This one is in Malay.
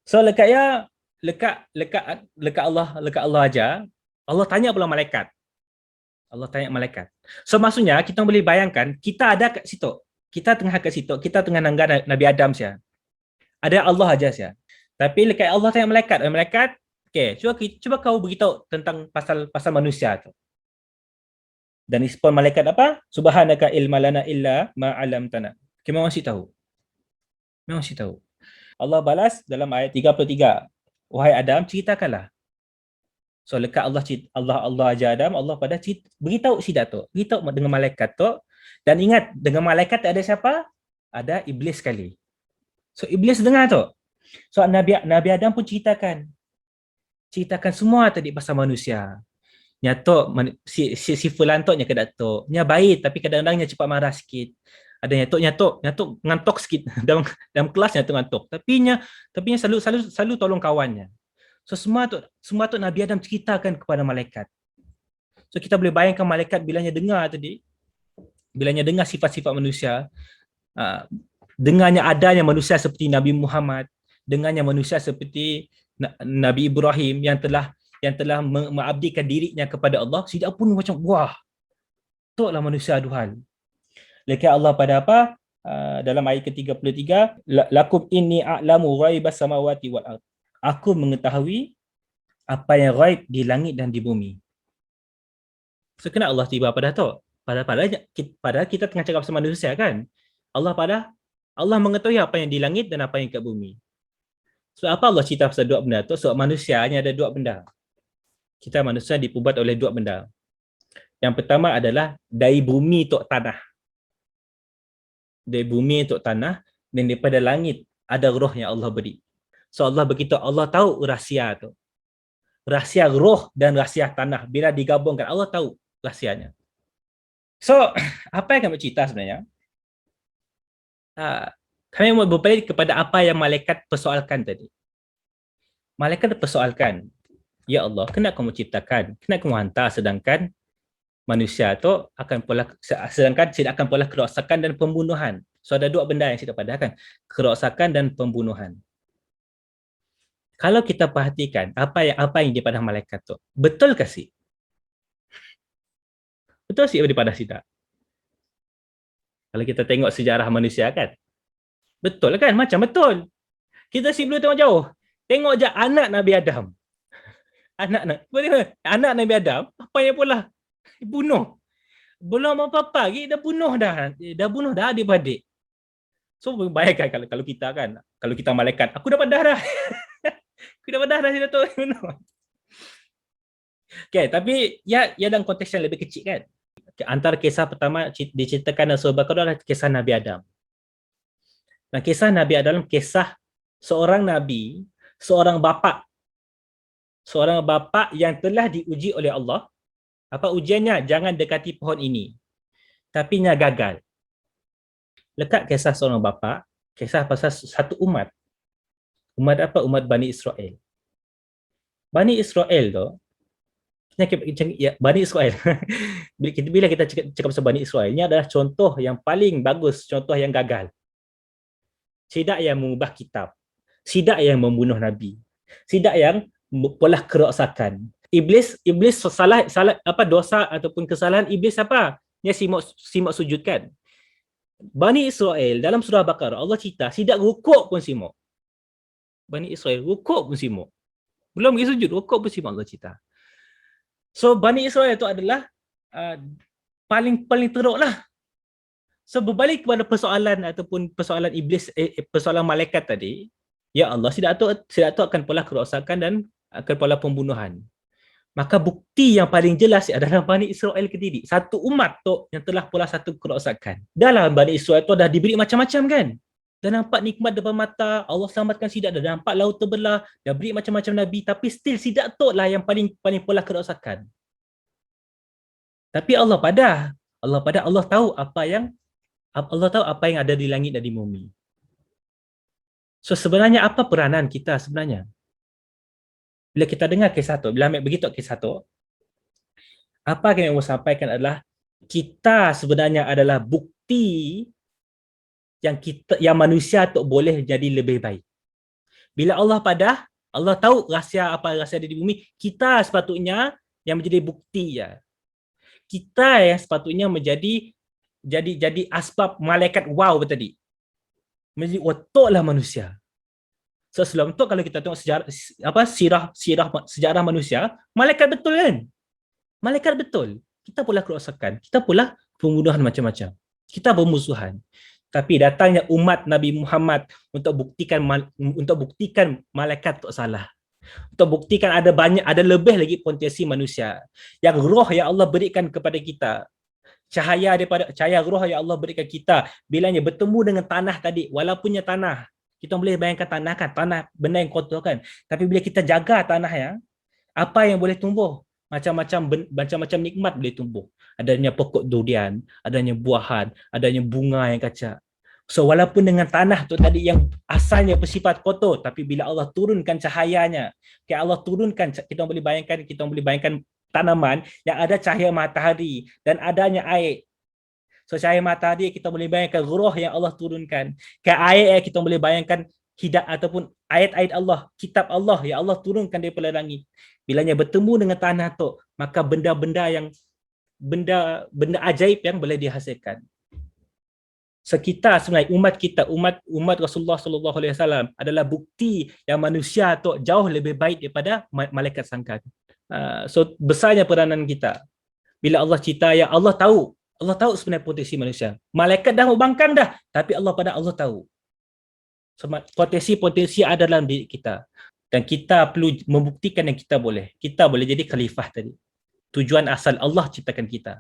So lekat ya, lekat Allah aja. Allah tanya pula malaikat. Allah tanya malaikat. So maksudnya kita boleh bayangkan kita ada kat situ. Kita tengah kat situ, kita tengah nanggar Nabi Adam sia. Ada Allah aja sia. Tapi lekat Allah tanya malaikat, malaikat, okey, cuba kau beritahu tentang pasal pasal manusia tu. Dan respon malaikat apa? Subhanaka ilma lana illa ma 'allamtana. Okay, memang mesti tahu. Memang mesti tahu. Allah balas dalam ayat 33. Wahai Adam, ceritakanlah. So lekat Allah ajar Adam, Allah pada beritahu sidak tu. Beritahu dengan malaikat tu. Dan ingat, dengan malaikat ada siapa? Ada iblis sekali. So iblis dengar tu. So Nabi Adam pun ceritakan. Ceritakan semua tadi pasal manusia. Nyatok si fulan tok nya kedak tok. Nya baik tapi kadang-kadang nya cepat marah sikit. Ada nyatok ngantuk sikit dalam kelas ngantuk. Tapi nya selalu tolong kawannya. So semua tu Nabi Adam ceritakan kepada malaikat. So kita boleh bayangkan malaikat bilanya dengar tadi, bilanya dengar sifat-sifat manusia, dengarnya adanya manusia seperti Nabi Muhammad, dengarnya manusia seperti Nabi Ibrahim yang telah mengabdikan dirinya kepada Allah, tidak pun macam wah, toklah manusia aduhal. Lekat Allah pada apa? Dalam ayat ke-33, lakum inni a'lamu ghaibas samawati wal ard. Aku mengetahui apa yang ghaib di langit dan di bumi. So kenapa Allah tiba pada tu? Padahal kita tengah cakap pasal manusia kan? Allah mengetahui apa yang di langit dan apa yang kat bumi. So apa Allah cerita pasal dua benda tu? So manusia hanya ada dua benda. Kita manusia dipubat oleh dua benda. Yang pertama adalah dari bumi tok tanah. Dari bumi tok tanah dan daripada langit ada roh yang Allah beri. So Allah beritahu, Allah tahu rahsia tu. Rahsia roh dan rahsia tanah. Bila digabungkan, Allah tahu rahsianya. So, apa yang kami cerita sebenarnya? Kami mau berbalik kepada apa yang malaikat persoalkan tadi. Malaikat persoalkan, ya Allah, kenapa kamu ciptakan? Kenapa kamu hantar sedangkan manusia tu tidak akan pula kerosakan dan pembunuhan. So ada dua benda yang saya padahkan, kerosakan dan pembunuhan. Kalau kita perhatikan apa yang daripada malaikat tu, betul ke sih? Betul sih daripada tidak? Kalau kita tengok sejarah manusia kan, betul kan? Macam betul. Kita sih belum tengok jauh. Tengok je anak Nabi Adam. Anak Nabi Adam, apa yang pula? Bunuh. Belum apa-apa lagi, dah bunuh dah. Dah bunuh dah adik-beradik. So, bayangkan kalau kita kan, kalau kita malaikat, aku dapat darah. Aku dapat darah si Datuk. Okay, tapi ya dalam konteks yang lebih kecil kan. Antara kisah pertama diceritakan dalam Surah Al-Baqarah adalah kisah Nabi Adam. Nah, kisah Nabi Adam, kisah seorang Nabi, seorang bapa yang telah diuji oleh Allah. Apa ujiannya? Jangan dekati pohon ini. Tapi nya gagal. Lekat kisah seorang bapa, kisah pasal satu umat. Umat apa? Umat Bani Israel. Bani Israel tu, Bani Israel. Bila kita cakap pasal Bani Israel, ini adalah contoh yang paling bagus, contoh yang gagal. Sidak yang mengubah kitab. Sidak yang membunuh Nabi. Sidak yang pola kerosakan. Iblis salah apa dosa ataupun kesalahan iblis apa? Dia simak sujudkan. Bani Israel dalam surah Baqarah Allah cerita sidak rukuk pun simak. Bani Israel rukuk pun simak. Belum pergi sujud, rukuk pun simak Allah cerita. So Bani Israel itu adalah paling teruk lah. So berbalik kepada persoalan ataupun persoalan iblis, persoalan malaikat tadi, ya Allah, tidak tu akan pola kerosakan dan akan pola pembunuhan. Maka bukti yang paling jelas adalah Bani Israel sendiri. Satu umat tu yang telah pola satu kerosakan. Dalam Bani Israel tu dah diberi macam-macam kan. Dah nampak nikmat depan mata, Allah selamatkan sidak, dah nampak laut terbelah, dah beri macam-macam Nabi, tapi still sidak tu lah yang paling pola kerosakan. Tapi Allah tahu apa yang ada di langit dan di bumi. So sebenarnya apa peranan kita sebenarnya? Bila kita dengar kisah tu, bila ambil begitu kisah tu, apa yang saya sampaikan adalah kita sebenarnya adalah bukti yang manusia tu boleh jadi lebih baik. Bila Allah padah, Allah tahu rahsia apa rahsia ada di bumi, kita sepatutnya yang menjadi bukti ya. Kita yang sepatutnya jadi asbab malaikat wow tadi. Menjadi otaklah manusia. So, sebelum tu kalau kita tengok sejarah sejarah manusia, malaikat betul kan? Malaikat betul. Kita pula kerosakan, kita pula pembunuhan macam-macam. Kita bermusuhan. Tapi datangnya umat Nabi Muhammad untuk buktikan malaikat tak salah. Untuk buktikan ada lebih lagi potensi manusia. Yang roh yang Allah berikan kepada kita, cahaya roh yang Allah berikan kita, bilanya bertemu dengan tanah tadi, walaupunnya tanah, kita boleh bayangkan tanah kan, tanah benda yang kotor kan, tapi bila kita jaga tanah ya, apa yang boleh tumbuh? Macam-macam nikmat boleh tumbuh. Adanya pokok durian, adanya buahan, adanya bunga yang kacak. So walaupun dengan tanah tu tadi yang asalnya bersifat kotor, tapi bila Allah turunkan cahayanya, Allah turunkan, kita boleh bayangkan tanaman yang ada cahaya matahari dan adanya air. So cahaya matahari kita boleh bayangkan roh yang Allah turunkan. Air kita boleh bayangkan ataupun ayat-ayat Allah, kitab Allah yang Allah turunkan daripada langit. Bilanya bertemu dengan tanah tu, maka benda-benda ajaib yang boleh dihasilkan. So kita sebenarnya umat Rasulullah sallallahu alaihi wasallam adalah bukti yang manusia tu jauh lebih baik daripada malaikat sangka. So besarnya peranan kita. Bila Allah cerita yang Allah tahu sebenarnya potensi manusia. Malaikat dah mau bangkang dah, tapi Allah tahu. So, potensi ada dalam diri kita. Dan kita perlu membuktikan yang kita boleh. Kita boleh jadi khalifah tadi. Tujuan asal Allah ciptakan kita.